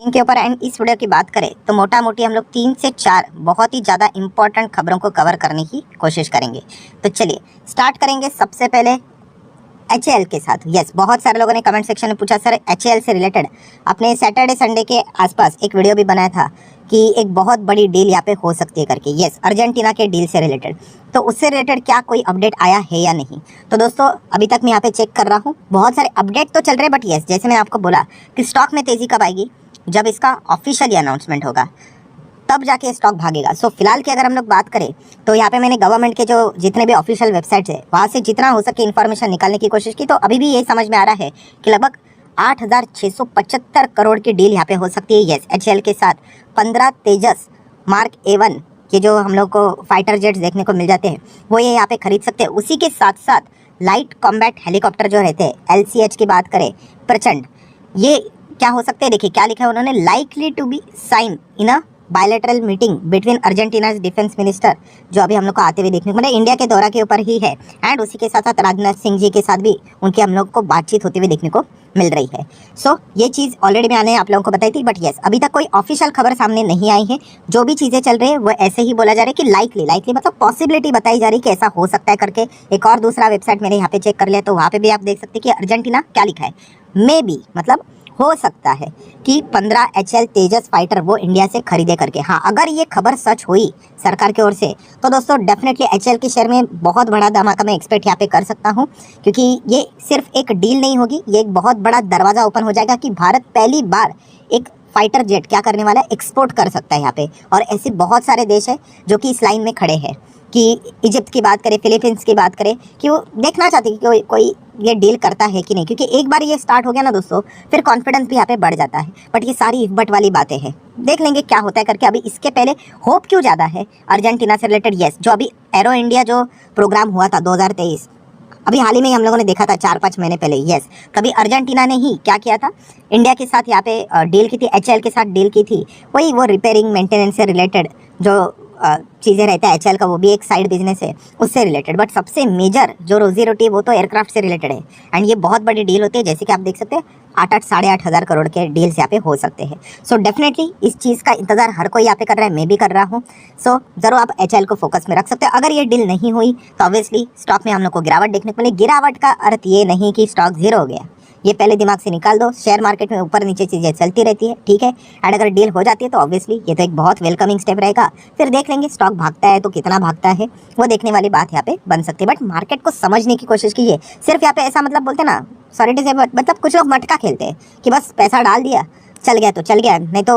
इनके ऊपर एंड इस वीडियो की बात करें तो मोटा मोटी हम लोग 3 से 4 बहुत ही ज़्यादा इंपॉर्टेंट खबरों को कवर करने की कोशिश करेंगे। तो चलिए स्टार्ट करेंगे सबसे पहले एचएएल के साथ। यस, बहुत सारे लोगों ने कमेंट सेक्शन में पूछा सर एचएएल से रिलेटेड अपने सैटरडे संडे के आसपास एक वीडियो भी बनाया था कि एक बहुत बड़ी डील यहाँ पे हो सकती है करके। यस, अर्जेंटीना के डील से रिलेटेड। तो उससे रिलेटेड क्या कोई अपडेट आया है या नहीं? तो दोस्तों अभी तक मैं यहाँ पे चेक कर रहा हूँ, बहुत सारे अपडेट तो चल रहे हैं, बट यस जैसे मैंने आपको बोला कि स्टॉक में तेज़ी कब आएगी, जब इसका ऑफिशियली अनाउंसमेंट होगा तब जाके स्टॉक भागेगा। सो फिलहाल की अगर हम लोग बात करें तो यहाँ पे मैंने गवर्नमेंट के जो जितने भी ऑफिशियल वेबसाइट्स है वहाँ से जितना हो सके इन्फॉर्मेशन निकालने की कोशिश की, तो अभी भी ये समझ में आ रहा है कि लगभग 8,675 करोड़ की डील यहाँ पे हो सकती है। यस, एचएएल के साथ 15 तेजस मार्क A1 के जो हम लोग को फाइटर जेट्स देखने को मिल जाते हैं वो ये यहाँ पे खरीद सकते हैं। उसी के साथ साथ लाइट कॉम्बैट हेलीकॉप्टर जो रहते हैं LCH की बात करें, प्रचंड, ये क्या हो सकते हैं? देखिए क्या लिखा है उन्होंने, likely to be sign in a bilateral meeting between Argentina defence minister, जो अभी हम लोग को आते हुए देखने को मतलब इंडिया के दौरा के ऊपर ही है, एंड उसी के साथ साथ राजनाथ सिंह जी के साथ भी उनके हम लोग को बातचीत होते हुए देखने को मिल रही है। सो ये चीज़ ऑलरेडी मैंने आप लोगों को बताई थी, बट यस अभी तक कोई ऑफिशियल खबर सामने नहीं आई है। जो भी चीज़ें चल रही है वो ऐसे ही बोला जा रहा है कि लाइकली मतलब पॉसिबिलिटी बताई जा रही है कि ऐसा हो सकता है करके। एक और दूसरा वेबसाइट मैंने यहाँ पे चेक कर लिया तो वहाँ पे भी आप देख सकते हैं कि अर्जेंटीना क्या लिखा है, मे बी मतलब हो सकता है कि 15 एचएएल तेजस फाइटर वो इंडिया से खरीदे करके। हाँ, अगर ये खबर सच हुई सरकार की ओर से तो दोस्तों डेफिनेटली एचएएल के शेयर में बहुत बड़ा धमाका मैं एक्सपेक्ट यहाँ पे कर सकता हूँ, क्योंकि ये सिर्फ एक डील नहीं होगी, ये एक बहुत बड़ा दरवाज़ा ओपन हो जाएगा कि भारत पहली बार एक फाइटर जेट क्या करने वाला है, एक्सपोर्ट कर सकता है यहाँ पे। और ऐसे बहुत सारे देश हैं जो कि इस लाइन में खड़े हैं, कि इजिप्ट की बात करें, फिलीपींस की बात करें, कि वो देखना चाहते हैं कि कोई ये डील करता है कि नहीं, क्योंकि एक बार ये स्टार्ट हो गया ना दोस्तों फिर कॉन्फिडेंस भी यहाँ पे बढ़ जाता है। बट ये सारी इफ बट वाली बातें हैं, देख लेंगे क्या होता है करके। अभी इसके पहले होप क्यों ज़्यादा है अर्जेंटीना से रिलेटेड? यस, जो अभी एरो इंडिया जो प्रोग्राम हुआ था 2023, अभी हाल ही में हम लोगों ने देखा था 4-5 महीने पहले। यस, तभी अर्जेंटीना ने ही क्या किया था, इंडिया के साथ यहाँ पे डील की थी, एचएएल के साथ डील की थी, वही वो रिपेयरिंग मेंटेनेंस से रिलेटेड जो चीज़ें रहता है एचएएल का, वो भी एक साइड बिजनेस है उससे रिलेटेड। बट सबसे मेजर जो रोजी रोटी है वो तो एयरक्राफ्ट से रिलेटेड है, एंड ये बहुत बड़ी डील होती है, जैसे कि आप देख सकते हैं 8-8 साढ़े 8 हज़ार करोड़ के डील्स यहाँ पे हो सकते हैं। सो डेफिनेटली इस चीज़ का इंतजार हर कोई यहाँ पे कर रहा है, मैं भी कर रहा हूँ। सो ज़रूर आप एचएएल को फोकस में रख सकते हो। अगर ये डील नहीं हुई तो ऑब्वियसली स्टॉक में हम लोग को गिरावट देखने को मिली। गिरावट का अर्थ ये नहीं कि स्टॉक जीरो हो गया, ये पहले दिमाग से निकाल दो। शेयर मार्केट में ऊपर नीचे चीज़ें चलती रहती है, ठीक है, एंड अगर डील हो जाती है तो ऑब्वियसली ये तो एक बहुत वेलकमिंग स्टेप रहेगा। फिर देख लेंगे स्टॉक भागता है तो कितना भागता है, वो देखने वाली बात यहाँ पे बन सकती है। बट मार्केट को समझने की कोशिश कीजिए। सिर्फ यहाँ पे ऐसा मतलब बोलते ना, सॉरी टू से, मतलब कुछ लोग मटका खेलते हैं कि बस पैसा डाल दिया चल गया तो चल गया, नहीं तो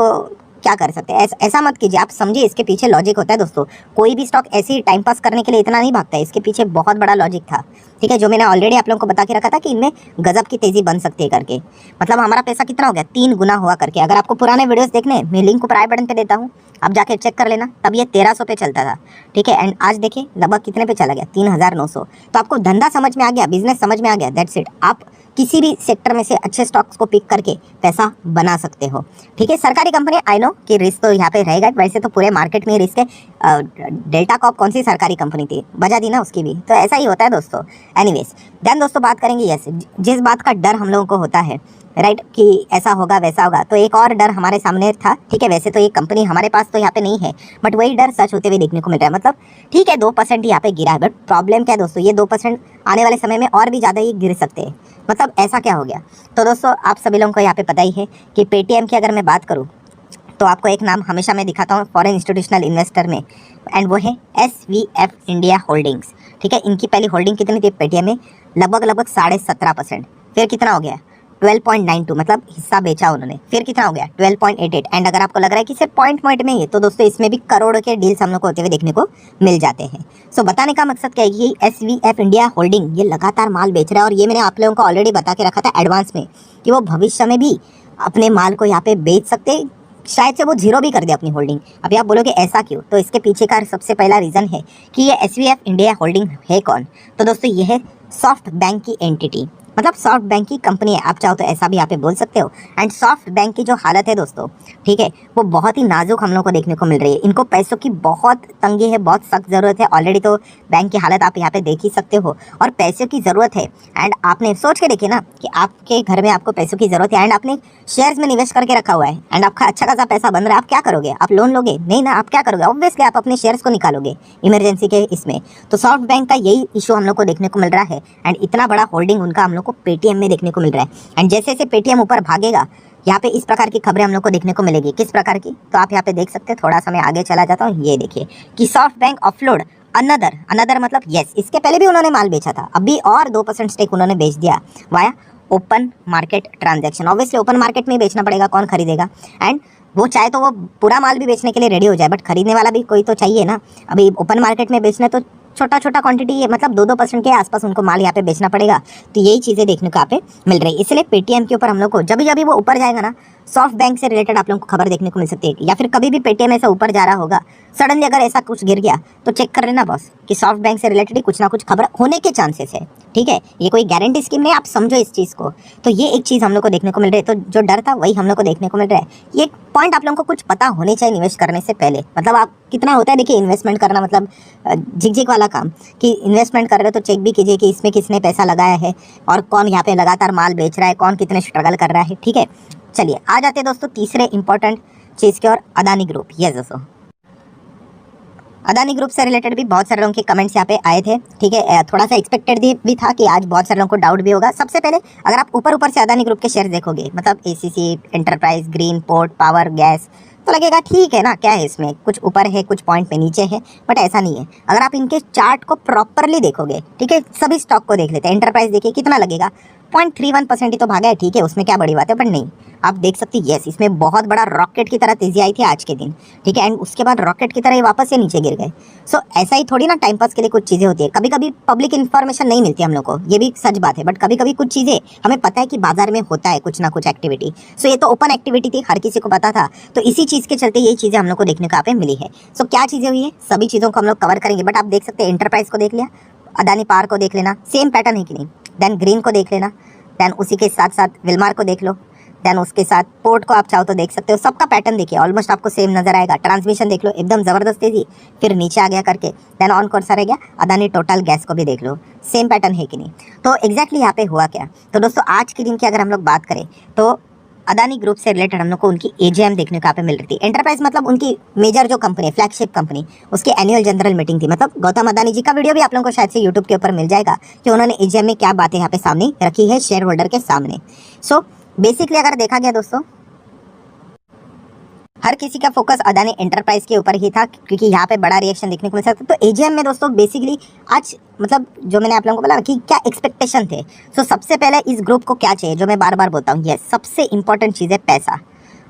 क्या कर सकते हैं। ऐसा मत कीजिए, आप समझिए इसके पीछे लॉजिक होता है दोस्तों। कोई भी स्टॉक ऐसे ही टाइम पास करने के लिए इतना नहीं भागता है, इसके पीछे बहुत बड़ा लॉजिक था, ठीक है, जो मैंने ऑलरेडी आप लोगों को बता के रखा था कि इनमें गजब की तेज़ी बन सकती है करके। मतलब हमारा पैसा कितना हो गया, 3 गुना हुआ करके। अगर आपको पुराने वीडियोस देखने, मैं लिंक ऊपर आई बटन पे देता हूँ, आप जाके चेक कर लेना। तब ये 1300 पे चलता था, ठीक है, एंड आज देखिए लगभग कितने पे चला गया, 3,900। तो आपको धंधा समझ में आ गया, बिजनेस समझ में आ गया, दैट्स इट। आप किसी भी सेक्टर में से अच्छे स्टॉक्स को पिक करके पैसा बना सकते हो, ठीक है। सरकारी कंपनी, आई नो कि रिस्क तो यहाँ पे रहेगा, वैसे तो पूरे मार्केट में रिस्क है। डेल्टा कॉर्प कौन सी सरकारी कंपनी थी, बजा दी ना उसकी भी, तो ऐसा ही होता है दोस्तों। एनीवेज देन दोस्तों बात करेंगे, यस, जिस बात का डर हम लोगों को होता है राइट, कि ऐसा होगा वैसा होगा, तो एक और डर हमारे सामने था, ठीक है। वैसे तो ये कंपनी हमारे पास तो यहाँ पे नहीं है, बट वही डर सच होते हुए देखने को मिल रहा है। मतलब ठीक है 2% यहाँ पे गिरा है, बट प्रॉब्लम क्या है दोस्तों, ये 2% आने वाले समय में और भी ज़्यादा ही गिर सकते हैं। मतलब ऐसा क्या हो गया? तो दोस्तों आप सभी लोगों को यहाँ पे पता ही है कि पेटीएम की अगर मैं बात करूँ तो आपको एक नाम हमेशा मैं दिखाता हूँ फॉरेन इंस्टीट्यूशनल इन्वेस्टर में, एंड वो है SVF इंडिया होल्डिंग्स, ठीक है। इनकी पहली होल्डिंग कितनी थी पेटीएम में, लगभग 17.5%। फिर कितना हो गया 12.92, मतलब हिस्सा बेचा उन्होंने। फिर कितना हो गया 12.88, एंड अगर आपको लग रहा है कि सिर्फ पॉइंट में ही, तो दोस्तों इसमें भी करोड़ों के डील्स हम लोग को होते हुए देखने को मिल जाते हैं। सो बताने का मकसद क्या है कि SVF इंडिया होल्डिंग ये लगातार माल बेच रहा है, और ये मैंने आप लोगों को ऑलरेडी बता के रखा था एडवांस में कि वो भविष्य में भी अपने माल को यहाँ पे बेच सकते, शायद से वो जीरो भी कर दे अपनी होल्डिंग। अभी आप बोलोगे ऐसा क्यों, तो इसके पीछे का सबसे पहला रीज़न है कि ये SVF इंडिया होल्डिंग है कौन। तो दोस्तों ये है सॉफ्ट बैंक की एंटिटी, मतलब सॉफ्ट बैंक की कंपनी है, आप चाहो तो ऐसा भी यहाँ पे बोल सकते हो। एंड सॉफ्ट बैंक की जो हालत है दोस्तों, ठीक है, वो बहुत ही नाजुक हम लोग को देखने को मिल रही है। इनको पैसों की बहुत तंगी है, बहुत सख्त ज़रूरत है। ऑलरेडी तो बैंक की हालत आप यहाँ पे देख ही सकते हो, और पैसों की ज़रूरत है। एंड आपने सोच के देखिए ना कि आपके घर में आपको पैसों की ज़रूरत है, एंड आपने शेयर्स में निवेश करके रखा हुआ है, एंड आपका अच्छा खासा पैसा बन रहा है। आप क्या करोगे? आप लोन लोगे? नहीं ना, आप क्या करोगे? ऑब्वियसली आप अपने शेयर्स को निकालोगे इमरजेंसी के इसमें। तो सॉफ्ट बैंक का यही इशू हम लोग को देखने को मिल रहा है। एंड इतना बड़ा होल्डिंग उनका हम लोग को पेटीएम में देखने को मिल रहा है। एंड जैसे जैसे पेटीएम ऊपर भागेगा, यहाँ पे इस प्रकार की खबरें हम लोग को देखने को मिलेगी। किस प्रकार की? तो आप यहाँ पे देख सकते हैं। थोड़ा सा मैं आगे चला जाता हूँ। ये देखिए कि सॉफ्ट बैंक ऑफलोड अनदर मतलब यस, इसके पहले भी उन्होंने माल बेचा था, अभी और 2% स्टेक उन्होंने बेच दिया via open market transaction. Obviously open market में बेचना पड़ेगा, कौन खरीदेगा? एंड वो चाहे तो वो पूरा माल भी बेचने के लिए रेडी हो जाए, बट खरीदने वाला भी कोई तो चाहिए ना। अभी ओपन मार्केट में बेचना तो छोटा छोटा क्वांटिटी है, मतलब 2% के आसपास उनको माल यहाँ पे बेचना पड़ेगा। तो यही चीज़ें देखने को यहाँ पे मिल रही है। इसलिए पेटीएम के ऊपर हम लोग को जब भी वो ऊपर जाएगा ना, सॉफ्ट बैंक से रिलेटेड आप लोगों को खबर देखने को मिल सकती है। या फिर कभी भी पेटीएम ऐसा ऊपर जा रहा होगा, सडनली अगर ऐसा कुछ गिर गया तो चेक कर लेना बॉस कि सॉफ्ट बैंक से रिलेटेड कुछ ना कुछ खबर होने के चांसेस है। ठीक है, ये कोई गारंटी स्कीम नहीं, आप समझो इस चीज़ को। तो ये एक चीज़ हम लोग को देखने को मिल रही है। तो जो डर था वही हम लोग को देखने को मिल रहा है। ये पॉइंट आप लोगों को कुछ पता होने चाहिए निवेश करने से पहले। मतलब आप कितना होता है, देखिए इन्वेस्टमेंट करना मतलब झिकझिक वाला काम, कि इन्वेस्टमेंट कर रहे हो तो चेक भी कीजिए कि इसमें किसने पैसा लगाया है और कौन यहाँ पे लगातार माल बेच रहा है, कौन कितने स्ट्रगल कर रहा है। ठीक है, चलिए आ जाते हैं दोस्तों तीसरे इंपॉर्टेंट चीज़ की ओर, अदानी ग्रुप। यस दोस्तों, अदानी ग्रुप से रिलेटेड भी बहुत सारे लोगों के कमेंट्स यहाँ पे आए थे। ठीक है, थोड़ा सा एक्सपेक्टेड भी था कि आज बहुत सारे लोगों को डाउट भी होगा। सबसे पहले अगर आप ऊपर से अदानी ग्रुप के शेयर देखोगे, मतलब ACC, enterprise, green port, power, gas, तो लगेगा ठीक है ना, क्या है इसमें, कुछ ऊपर है कुछ पॉइंट पे नीचे है, बट ऐसा नहीं है। अगर आप इनके चार्ट को प्रॉपरली देखोगे, ठीक है, सभी स्टॉक को देख लेते हैं। एंटरप्राइज देखिए कितना लगेगा, 0.31% ही तो भागा है, ठीक है, उसमें क्या बड़ी बात है, बट नहीं, आप देख सकते हैं यस, इसमें बहुत बड़ा रॉकेट की तरह तेजी आई थी आज के दिन। ठीक है, एंड उसके बाद रॉकेट की तरह ये वापस से नीचे गिर गए। सो ऐसा ही थोड़ी ना टाइम पास के लिए कुछ चीज़ें होती है। कभी कभी पब्लिक इन्फॉर्मेशन नहीं मिलती हम लोग को, ये भी सच बात है, बट कभी कभी कुछ चीज़ें हमें पता है कि बाजार में होता है कुछ ना कुछ एक्टिविटी। सो ये तो ओपन एक्टिविटी थी, हर किसी को पता था। तो इसी चीज़ के चलते यही चीज़ें हम लोग को देखने को यहाँ पे मिली है। सो क्या चीज़ें हुई है, सभी चीज़ों को हम लोग कवर करेंगे। बट आप देख सकते हैं एंटरप्राइज को देख लिया, अदानी पावर को देख लेना, सेम पैटर्न है कि नहीं। देन ग्रीन को देख लेना, देन उसी के साथ साथ विलमार को देख लो, देन उसके साथ पोर्ट को आप चाहो तो देख सकते हो। सबका पैटर्न देखिए, ऑलमोस्ट आपको सेम नजर आएगा। ट्रांसमिशन देख लो, एकदम ज़बरदस्त तेजी, फिर नीचे आ गया करके, देन ऑन कौन सा रह गया, अदानी टोटल गैस को भी देख लो, सेम पैटर्न है कि नहीं। तो एग्जैक्टली यहाँ पे हुआ क्या, तो दोस्तों आज के दिन की अगर हम लोग बात करें तो अदानी ग्रुप से रिलेटेड हम लोग को उनकी एजीएम देखने को यहाँ पे मिल रही थी। एंटरप्राइज मतलब उनकी मेजर जो कंपनी, फ्लैगशिप कंपनी, उसकी एनुअल जनरल मीटिंग थी। मतलब गौतम अदानी जी का वीडियो भी आप लोगों को शायद से यूट्यूब के ऊपर मिल जाएगा कि उन्होंने एजीएम में क्या बातें यहाँ पे सामने रखी है शेयर होल्डर के सामने। सो बेसिकली अगर देखा गया दोस्तों, हर किसी का फोकस अदानी एंटरप्राइज के ऊपर ही था, क्योंकि यहाँ पे बड़ा रिएक्शन देखने को मिल सकता है। तो एजीएम में दोस्तों बेसिकली आज मतलब जो मैंने आप लोगों को बोला कि क्या एक्सपेक्टेशन थे। सो सबसे पहले इस ग्रुप को क्या चाहिए, जो मैं बार बार बोलता हूँ, यस, सबसे इंपॉर्टेंट चीज़ है पैसा।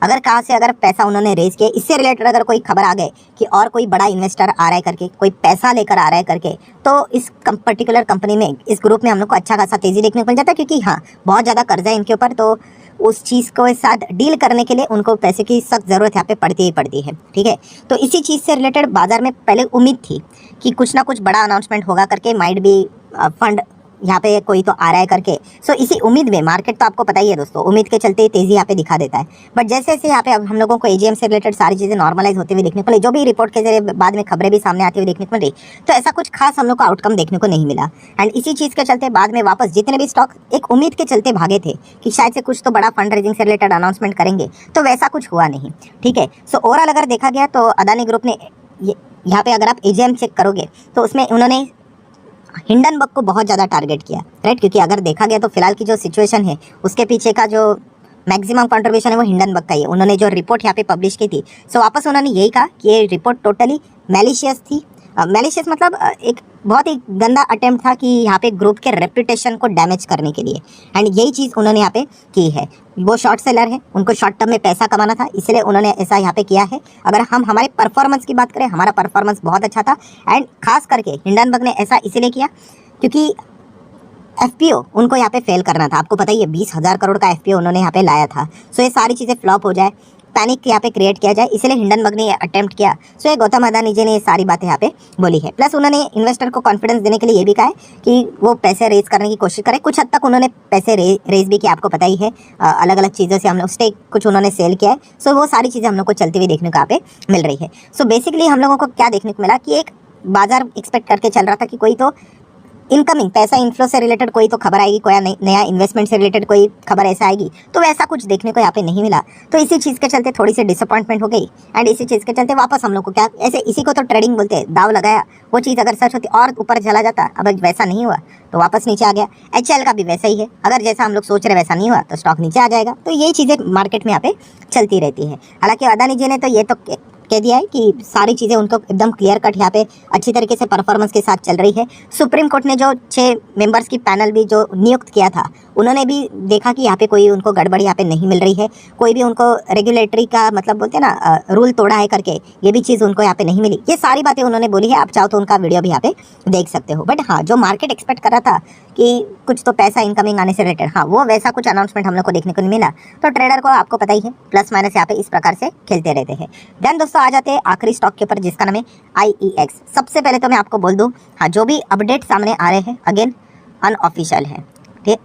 अगर कहाँ से अगर पैसा उन्होंने रेज किया, इससे रिलेटेड अगर कोई खबर आ गए कि और कोई बड़ा इन्वेस्टर आ रहा है करके, कोई पैसा लेकर आ रहा है करके, तो इस पर्टिकुलर कंपनी में, इस ग्रुप में हम लोग को अच्छा खासा तेजी देखने को मिल जाता है। क्योंकि हाँ, बहुत ज़्यादा कर्जा है इनके ऊपर, तो उस चीज़ को साथ डील करने के लिए उनको पैसे की सख्त ज़रूरत यहाँ पे पड़ती ही पड़ती है। ठीक है, तो इसी चीज़ से रिलेटेड बाजार में पहले उम्मीद थी कि कुछ ना कुछ बड़ा अनाउंसमेंट होगा करके, माइट भी फंड यहाँ पे कोई तो आ रहा है करके। सो इसी उम्मीद में, मार्केट तो आपको पता ही है दोस्तों, उम्मीद के चलते तेजी यहाँ पे दिखा देता है। बट जैसे जैसे यहाँ पे अब हम लोगों को एजीएम से रिलेटेड सारी चीज़ें नॉर्मलाइज होते हुए देखने को मिली, जो भी रिपोर्ट के जरिए बाद में खबरें भी सामने आती हुई देखने को मिली, तो ऐसा कुछ खास हम लोग को आउटकम देखने को नहीं मिला। एंड इसी चीज़ के चलते बाद में वापस जितने भी स्टॉक एक उम्मीद के चलते भागे थे कि शायद से कुछ तो बड़ा फंड रेजिंग से रिलेटेड अनाउंसमेंट करेंगे, तो वैसा कुछ हुआ नहीं। ठीक है, सो ओवरऑल अगर देखा गया तो अदानी ग्रुप ने यहाँ पे अगर आप एजीएम चेक करोगे तो उसमें उन्होंने हिंडनबर्ग को बहुत ज़्यादा टारगेट किया, राइट। क्योंकि अगर देखा गया तो फिलहाल की जो सिचुएशन है उसके पीछे का जो मैक्सिमम कंट्रीब्यूशन है वो हिंडनबर्ग का ही है। उन्होंने जो रिपोर्ट यहाँ पे पब्लिश की थी, सो वापस उन्होंने यही कहा कि ये रिपोर्ट टोटली मैलिशियस थी। मैलिशियस मतलब एक बहुत ही गंदा अटेम्प्ट था कि यहाँ पे ग्रुप के रेपुटेशन को डैमेज करने के लिए। एंड यही चीज़ उन्होंने यहाँ पे की है। वो शॉर्ट सेलर है, उनको शॉर्ट टर्म में पैसा कमाना था, इसलिए उन्होंने ऐसा यहाँ पे किया है। अगर हम हमारे परफॉर्मेंस की बात करें, हमारा परफॉर्मेंस बहुत अच्छा था। एंड खास करके हिंडनबर्ग ने ऐसा इसलिए किया क्योंकि एफपीओ उनको यहाँ पे फेल करना था। आपको पता ही है 20,000 करोड़ का एफपीओ उन्होंने यहाँ पे लाया था। सो ये सारी चीज़ें फ्लॉप हो जाए पैनिक यहाँ पे क्रिएट किया जाए, इसलिए हिंडनबर्ग ने अटेम्प्ट किया। सो ये गौतम अदानी जी ने ये सारी बातें यहाँ पे बोली है। प्लस उन्होंने इन्वेस्टर को कॉन्फिडेंस देने के लिए ये भी कहा है कि वो पैसे रेज करने की कोशिश करें। कुछ हद तक उन्होंने पैसे रेज भी किया, आपको पता ही है। अलग अलग चीज़ों से हम लोग स्टेक कुछ उन्होंने सेल किया है। सो वो सारी चीज़ें हम लोग को चलती हुई देखने को यहाँ पे मिल रही है। सो बेसिकली हम लोगों को क्या देखने को मिला कि एक बाजार एक्सपेक्ट करके चल रहा था कि कोई तो इनकमिंग पैसा इनफ्लो से रिलेटेड कोई तो खबर आएगी, कोई नया इन्वेस्टमेंट से रिलेटेड कोई खबर ऐसा आएगी, तो वैसा कुछ देखने को यहाँ पे नहीं मिला। तो इसी चीज़ के चलते थोड़ी सी डिसअपॉइंटमेंट हो गई एंड इसी चीज़ के चलते वापस हम लोग को क्या ऐसे इसी को तो ट्रेडिंग बोलते हैं, दाव लगाया। वो चीज़ अगर सच होती और ऊपर चला जाता, अब वैसा नहीं हुआ तो वापस नीचे आ गया। HCL का भी वैसा ही है, अगर जैसा हम लोग सोच रहे वैसा नहीं हुआ तो स्टॉक नीचे आ जाएगा। तो यही चीज़ें मार्केट में यहाँ पे चलती रहती है। हालांकि अदानी जी ने तो ये तो कह दिया है कि सारी चीज़ें उनको एकदम क्लियर कट यहाँ पे अच्छी तरीके से परफॉर्मेंस के साथ चल रही है। सुप्रीम कोर्ट ने जो 6 मेंबर्स की पैनल भी जो नियुक्त किया था, उन्होंने भी देखा कि यहाँ पे कोई उनको गड़बड़ यहाँ पे नहीं मिल रही है, कोई भी उनको रेगुलेटरी का मतलब बोलते हैं ना रूल तोड़ा है करके, ये भी चीज़ उनको यहाँ पे नहीं मिली। ये सारी बातें उन्होंने बोली है, आप चाहो तो उनका वीडियो भी यहाँ पे देख सकते हो। बट हाँ, जो मार्केट एक्सपेक्ट कर रहा था कि कुछ तो पैसा इनकमिंग आने से रिलेटेड, हाँ वो वैसा कुछ अनाउंसमेंट हम लोग को देखने को नहीं मिला। तो ट्रेडर को आपको पता ही है प्लस माइनस यहाँ पे इस प्रकार से खेलते रहते हैं। देन दोस्तों आ जाते हैं आखिरी स्टॉक के ऊपर, जिसका नाम है IEX। सबसे पहले तो मैं आपको बोल दूं, हाँ जो भी अपडेट सामने आ रहे हैं अगेन अनऑफिशियल है। ठीक,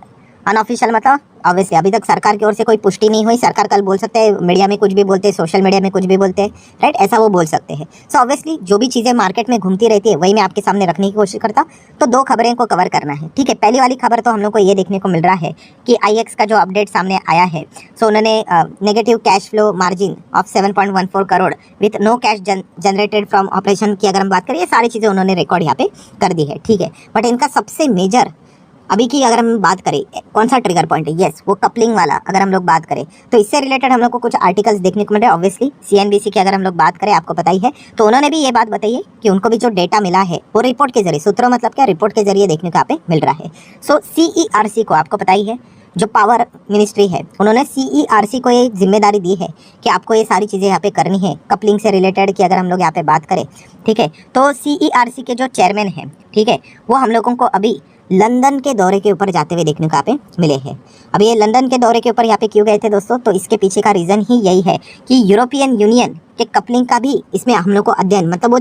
अनऑफिशियल मतलब ऑब्वियसली अभी तक सरकार की ओर से कोई पुष्टि नहीं हुई। सरकार कल बोल सकते हैं, मीडिया में कुछ भी बोलते हैं, सोशल मीडिया में कुछ भी बोलते हैं, राइट, ऐसा वो बोल सकते हैं। सो ऑब्वियसली जो भी चीज़ें मार्केट में घूमती रहती है वही मैं आपके सामने रखने की कोशिश करता। तो 2 खबरें को कवर करना है, ठीक है। पहली वाली खबर तो हम लोग को ये देखने को मिल रहा है कि IEX का जो अपडेट सामने आया है, सो उन्होंने negative cash flow margin of 7.14 crore with no cash generated from operation की अगर हम बात करें, ये सारी चीज़ें उन्होंने रिकॉर्ड यहाँ पे कर दी है, ठीक है। बट इनका सबसे मेजर अभी की अगर हम बात करें कौन सा ट्रिगर पॉइंट है, यस वो कपलिंग वाला अगर हम लोग बात करें तो इससे रिलेटेड हम लोग को कुछ आर्टिकल्स देखने को मिल रहे हैं। ऑब्वियसली CNBC की अगर हम लोग बात करें, आपको पता ही है, तो उन्होंने भी ये बात बताई है कि उनको भी जो डेटा मिला है वो रिपोर्ट के जरिए, सूत्रों मतलब क्या, रिपोर्ट के जरिए देखने को यहाँ पे मिल रहा है। सो CERC को आपको पता ही है, जो पावर मिनिस्ट्री है, उन्होंने CERC को ये जिम्मेदारी दी है कि आपको ये सारी चीज़ें यहाँ पे करनी है कपलिंग से रिलेटेड की अगर हम लोग यहाँ पे बात करें, ठीक है। तो CERC के जो चेयरमैन हैं, ठीक है, वो हम लोगों को अभी लंदन के दौरे के ऊपर जाते हुए देखने को यहाँ पे मिले हैं। अब ये लंदन के दौरे के ऊपर यहाँ पे क्यों गए थे दोस्तों, तो इसके पीछे का रीज़न ही यही है कि यूरोपियन यूनियन के कपलिंग का भी इसमें हम लोग को अध्ययन, मतलब वो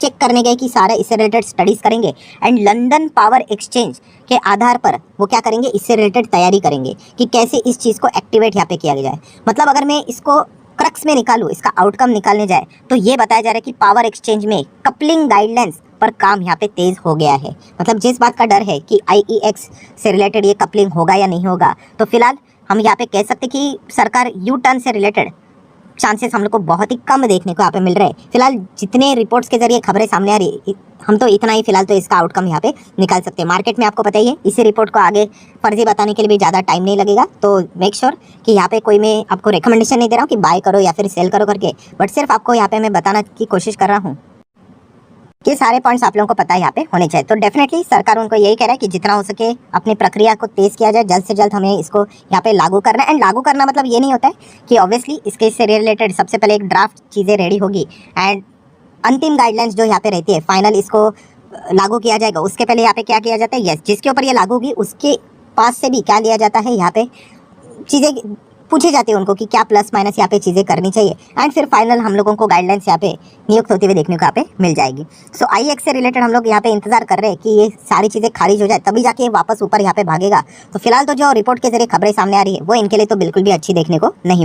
चेक करने गए कि सारे इससे रिलेटेड स्टडीज़ करेंगे एंड लंदन पावर एक्सचेंज के आधार पर वो क्या करेंगे, इससे रिलेटेड तैयारी करेंगे कि कैसे इस चीज़ को एक्टिवेट यहाँ पे किया जाए। मतलब अगर मैं इसको क्रक्स में निकालूँ, इसका आउटकम निकालने जाए, तो ये बताया जा रहा है कि पावर एक्सचेंज में कपलिंग गाइडलाइंस पर काम यहाँ पे तेज़ हो गया है। मतलब जिस बात का डर है कि IEX से रिलेटेड ये कपलिंग होगा या नहीं होगा, तो फिलहाल हम यहाँ पे कह सकते कि सरकार यू टर्न से रिलेटेड चांसेस हम लोग को बहुत ही कम देखने को यहाँ पे मिल रहे हैं। फिलहाल जितने रिपोर्ट्स के जरिए खबरें सामने आ रही, हम तो इतना ही फिलहाल तो इसका आउटकम यहाँ पे निकाल सकते हैं। मार्केट में आपको पता ही है, इसी रिपोर्ट को आगे फर्जी बताने के लिए भी ज़्यादा टाइम नहीं लगेगा। तो मेक श्योर कि यहाँ पे कोई मैं आपको रिकमेंडेशन नहीं दे रहा हूँ कि बाय करो या फिर सेल करो करके, बट सिर्फ आपको यहाँ पे मैं बताना की कोशिश कर रहा हूँ कि सारे पॉइंट्स आप लोगों को पता है यहाँ पे होने चाहिए। तो डेफिनेटली सरकार उनको यही कह रहा है कि जितना हो सके अपनी प्रक्रिया को तेज़ किया जाए, जल्द से जल्द हमें इसको यहाँ पे लागू करना है। एंड लागू करना मतलब ये नहीं होता है कि ऑब्वियसली इसके से रिलेटेड सबसे पहले एक ड्राफ्ट चीज़ें रेडी होगी एंड अंतिम गाइडलाइंस जो यहाँ पे रहती है फाइनल इसको लागू किया जाएगा। उसके पहले यहाँ पे क्या किया जाता है, यस जिसके ऊपर ये लागू होगी उसके पास से भी क्या लिया जाता है, यहाँ पे चीज़ें पूछी जाती है उनको कि क्या प्लस माइनस यहाँ पे चीज़ें करनी चाहिए एंड फिर फाइनल हम लोगों को गाइडलाइंस यहाँ पे नियुक्त होते हुए देखने को यहाँ पे मिल जाएगी। सो IEX से रिलेटेड हम लोग यहाँ पे इंतजार कर रहे हैं कि ये सारी चीज़ें खारिज हो जाए तभी जाके वापस ऊपर यहाँ पे भागेगा। तो फिलहाल तो जो रिपोर्ट के जरिए खबरें सामने आ रही है वो इनके लिए तो बिल्कुल भी अच्छी देखने को नहीं